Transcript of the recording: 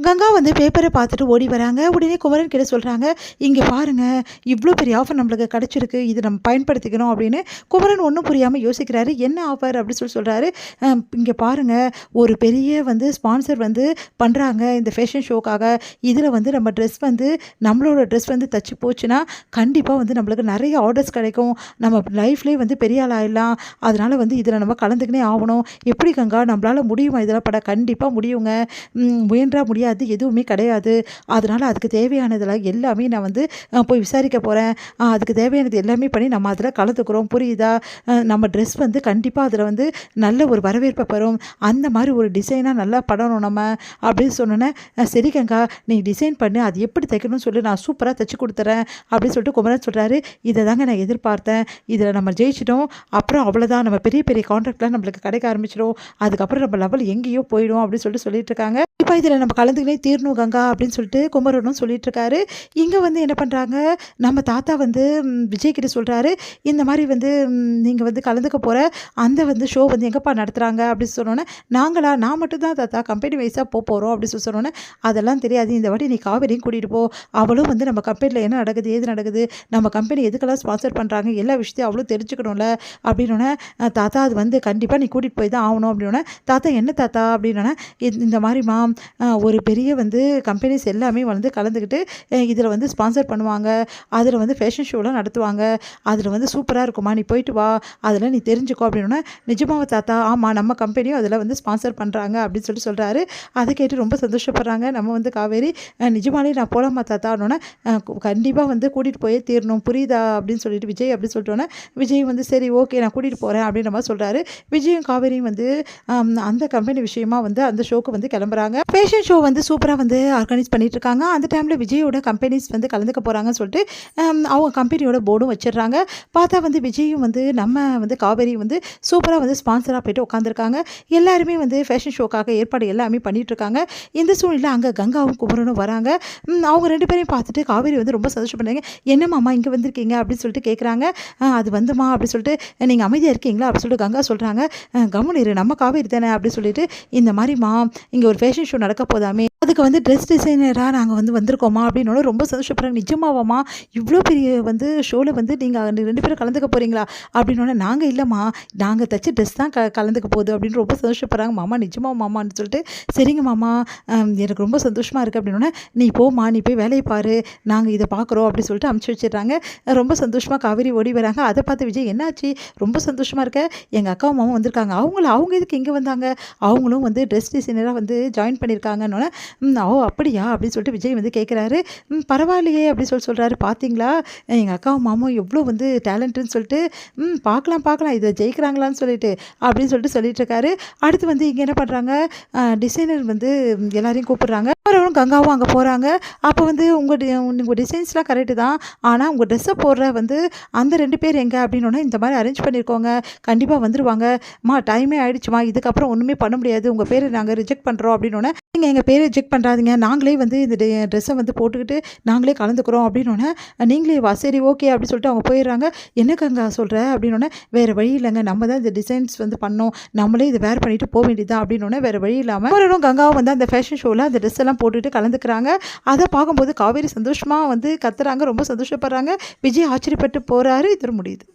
கங்கா வந்து பேப்பரை பார்த்துட்டு ஓடி வராங்க. உடனே குமரன் கிட்ட சொல்கிறாங்க, இங்கே பாருங்க, இவ்வளோ பெரிய ஆஃபர் நம்மளுக்கு கிடச்சிருக்கு, இது நம்ம பயன்படுத்திக்கணும் அப்படின்னு. குமரன் ஒன்றும் புரியாமல் யோசிக்கிறாரு. என்ன ஆஃபர் அப்படின்னு சொல்கிறாரு. இங்கே பாருங்கள், ஒரு பெரிய வந்து ஸ்பான்சர் வந்து பண்ணுறாங்க இந்த ஃபேஷன் ஷோக்காக. இதில் வந்து நம்ம ட்ரெஸ் வந்து நம்மளோட ட்ரெஸ் வந்து தச்சு போச்சுன்னா கண்டிப்பாக வந்து நம்மளுக்கு நிறைய ஆர்டர்ஸ் கிடைக்கும். நம்ம லைஃப்லேயே வந்து பெரிய ஆள் ஆகிடலாம். அதனால் வந்து இதில் நம்ம கலந்துக்கினே ஆகணும். எப்படி கங்கா, நம்மளால் முடியுமா இதெல்லாம் பட? கண்டிப்பாக முடியுங்க. முயன்றா முடியாது எதுவுமே கிடையாது. அதனால் அதுக்கு தேவையானதெல்லாம் எல்லாமே நான் வந்து போய் விசாரிக்க போகிறேன். அதுக்கு தேவையானது எல்லாமே பண்ணி நம்ம அதில் கலந்துக்கிறோம், புரியுதா? நம்ம ட்ரெஸ் வந்து கண்டிப்பாக அதில் வந்து நல்ல ஒரு வரவேற்பை பெறும். அந்த மாதிரி ஒரு டிசைனாக நல்லா பண்ணணும் நம்ம அப்படின்னு சொன்னோன்னே, சரி கங்கா, நீ டிசைன் பண்ணு, அது எப்படி தைக்கணும்னு சொல்லி நான் சூப்பராக தைச்சி கொடுத்துறேன் அப்படின்னு சொல்லிட்டு குமரன் சொல்கிறாரு. இதை தாங்க நான் எதிர்பார்த்தேன். இதில் நம்ம ஜெயிச்சிட்டோம், அப்புறம் அவ்வளோதான், நம்ம பெரிய பெரிய கான்ட்ராக்ட்லாம் நம்மளுக்கு கிடைக்க ஆரம்பிச்சிடும். அதுக்கப்புறம் நம்ம லெவல் எங்கேயோ போயிடும் அப்படின்னு சொல்லிட்டு இருக்காங்க. இப்போ இதில் நம்ம கலந்துக்கினே தீரணும் கங்கா அப்படின்னு சொல்லிட்டு குமரனும் சொல்லிட்டு இருக்காரு. இங்கே வந்து என்ன பண்ணுறாங்க, நம்ம தாத்தா வந்து விஜய் கிட்ட சொல்கிறாரு, இந்த மாதிரி வந்து நீங்கள் வந்து கலந்துக்க போகிற அந்த வந்து ஷோ வந்து எங்கப்பா நடத்துகிறாங்க அப்படின்னு சொன்னோன்னே, நான் மட்டும்தான் தாத்தா கம்பெனி வைஸாக போகிறோம் அப்படின்னு சொன்னோன்னே, அதெல்லாம் தெரியாது, இந்த வாட்டி நீ காவேரியும் கூட்டிகிட்டு போ, அவளும் வந்து நம்ம கம்பெனியில் என்ன நடக்குது ஏது நடக்குது, நம்ம கம்பெனி எதுக்கெல்லாம் ஸ்பான்சர் பண்ணுறாங்க எல்லா விஷயத்தையும் அவளும் தெரிஞ்சுக்கணும்ல அப்படின்னோடனே, தாத்தா அது வந்து கண்டிப்பாக நீ கூட்டிகிட்டு போய் தான் ஆகணும் அப்படின்னோடனே, தாத்தா என்ன தாத்தா அப்படின்னோடனே, இந்த மாதிரிமா ஒரு பெரிய வந்து கம்பெனிஸ் எல்லாமே வந்து கலந்துக்கிட்டு இதில் வந்து ஸ்பான்சர் பண்ணுவாங்க, அதில் வந்து ஃபேஷன் ஷோலாம் நடத்துவாங்க, அதில் வந்து சூப்பராக இருக்குமா, நீ போயிட்டு வா, அதில் நீ தெரிஞ்சுக்கோ அப்படின்னா, நிஜமாவா தாத்தா? ஆமாம், நம்ம கம்பெனியும் அதில் வந்து ஸ்பான்சர் பண்ணுறாங்க அப்படின்னு சொல்கிறாரு. அதை கேட்டு ரொம்ப சந்தோஷப்படுறாங்க நம்ம வந்து காவேரி. நிஜமாலே நான் போகலாமா தாத்தானோன்னே, கண்டிப்பாக வந்து கூட்டிகிட்டு போயே தீரணும், புரியுதா அப்படின்னு சொல்லிட்டு விஜய் அப்படி சொல்லிட்டோன்னே, விஜய் வந்து சரி ஓகே நான் கூட்டிகிட்டு போகிறேன் அப்படின்ற மாதிரி சொல்கிறாரு. விஜயும் காவேரியும் வந்து அந்த கம்பெனி விஷயமா வந்து அந்த ஷோக்கு வந்து கிளம்புறாங்க. ஃபேஷன் ஷோ வந்து சூப்பராக வந்து ஆர்கனைஸ் பண்ணிட்டு இருக்காங்க. அந்த டைமில் விஜயோட கம்பெனிஸ் வந்து கலந்துக்க போகிறாங்கன்னு சொல்லிட்டு அவங்க கம்பெனியோட போர்டும் வச்சிடுறாங்க. பார்த்தா வந்து விஜயும் வந்து நம்ம வந்து காவேரி வந்து சூப்பராக வந்து ஸ்பான்சராக போய்ட்டு உட்காந்துருக்காங்க. எல்லாருமே வந்து ஃபேஷன் ஷோக்காக ஏற்பாடு எல்லாமே பண்ணிகிட்ருக்காங்க. இந்த சூழ்நிலை அங்கே கங்காவும் குமரனும் வராங்க. அவங்க ரெண்டு பேரையும் பார்த்துட்டு காவேரி வந்து ரொம்ப சந்தோஷப்படுறாங்க. என்னம்மாம்மா இங்கே வந்திருக்கீங்க அப்படின்னு சொல்லிட்டு கேட்குறாங்க. அது வந்துமா அப்படின்னு சொல்லிட்டு, நீங்கள் அமைதியாக இருக்கீங்களா அப்படின்னு சொல்லிட்டு கங்கா சொல்கிறாங்க. கம்முனு இரு, நம்ம காவேரி தானே அப்படின்னு சொல்லிட்டு, இந்த மாதிரிமா இங்கே ஒரு ஃபேஷன் ஷோ நடக்க போதாமே, அதுக்கு வந்து ட்ரெஸ் டிசைனராக நாங்கள் வந்து வந்திருக்கோமா அப்படின்னு ரொம்ப சந்தோஷப்படுறாங்க. நிஜமாவாம்மா, இவ்வளோ பெரிய வந்து ஷோவில் வந்து நீங்கள் ரெண்டு பேரும் கலந்துக்க போகிறீங்களா அப்படின்னோடனே, நாங்கள் இல்லைம்மா, நாங்கள் தைச்சி ட்ரெஸ் தான் கலந்துக்க போகுது அப்படின்னு ரொம்ப சந்தோஷப்படுறாங்க. மாமா நிஜமா மாமான்னு சொல்லிட்டு, சரிங்க மாமா, எனக்கு ரொம்ப சந்தோஷமாக இருக்குது அப்படின்னோடனே, நீ போம்மா, நீ போய் வேலையை பாரு, நாங்கள் இதை பார்க்குறோம் அப்படின்னு சொல்லிட்டு அமுச்சு வச்சிடுறாங்க. ரொம்ப சந்தோஷமாக காவேரி ஓடி வராங்க. அதை பார்த்து விஜய், என்னாச்சு ரொம்ப சந்தோஷமாக இருக்க, எங்கள் அக்காவும் மாமா வந்திருக்காங்க, அவங்க எதுக்கு இங்கே வந்தாங்க, அவங்களும் வந்து ட்ரெஸ் டிசைனராக வந்து ஜாயின் பண்ணியிருக்காங்கன்னொன்னே, ஓ அப்படியா அப்படின்னு சொல்லிட்டு விஜய் வந்து கேட்குறாரு. பரவாயில்லையே அப்படின்னு சொல்கிறாரு. பார்த்தீங்களா எங்கள் அக்காவும் மாமாவும் எவ்வளோ வந்து டேலண்ட்டுன்னு சொல்லிட்டு, பார்க்கலாம் இதை ஜெயிக்கிறாங்களான்னு சொல்லிட்டு அப்படின்னு சொல்லிட்டு இருக்காரு. அடுத்து வந்து இங்கே என்ன பண்ணுறாங்க, டிசைனர் வந்து எல்லாரையும் கூப்பிடுறாங்க. அவரும் கங்காவும் அங்கே போகிறாங்க. அப்போ வந்து உங்கள் டிசைன்ஸ்லாம் கரெக்டு தான், ஆனால் உங்கள் ட்ரெஸ்ஸை போடுற வந்து அந்த 2 பேர் எங்கே அப்படின்னோடனே, இந்த மாதிரி அரேஞ்ச் பண்ணியிருக்கோங்க, கண்டிப்பாக வந்துடுவாங்க டைமே ஆகிடுச்சுமா, இதுக்கப்புறம் ஒன்றுமே பண்ண முடியாது, உங்கள் பேரை நாங்கள் ரிஜெக்ட் பண்ணுறோம் அப்படின்னோடனே, நீங்கள் எங்கள் பேரை ரிஜெக்ட் பண்ணுறாதீங்க, நாங்களே வந்து இந்த ட்ரெஸ்ஸை வந்து போட்டுக்கிட்டு நாங்களே கலந்துக்கிறோம் அப்படின்னோடனே, நீங்களே வா, சரி ஓகே அப்படின்னு சொல்லிட்டு அவங்க போயிடுறாங்க. என்ன கங்கா சொல்கிற அப்படின்னோடனே, வேறு வழி இல்லைங்க, நம்ம தான் இந்த டிசைன்ஸ் வந்து பண்ணோம், நம்மளே இதை வேர் பண்ணிட்டு போக வேண்டியதுதான் அப்படின்னோடனே, வேறு வழி இல்லாமல் அவரும் கங்காவும் வந்து அந்த ஃபேஷன் ஷோவில் அந்த ட்ரெஸ் எல்லாம் போட்டுட்டு கலந்துக்கிறாங்க. அதை பார்க்கும்போது காவேரி சந்தோஷமாக வந்து கத்துறாங்க, ரொம்ப சந்தோஷப்படுறாங்க. விஜய் ஆச்சரியப்பட்டு போகிறாரு. இது முடியுது.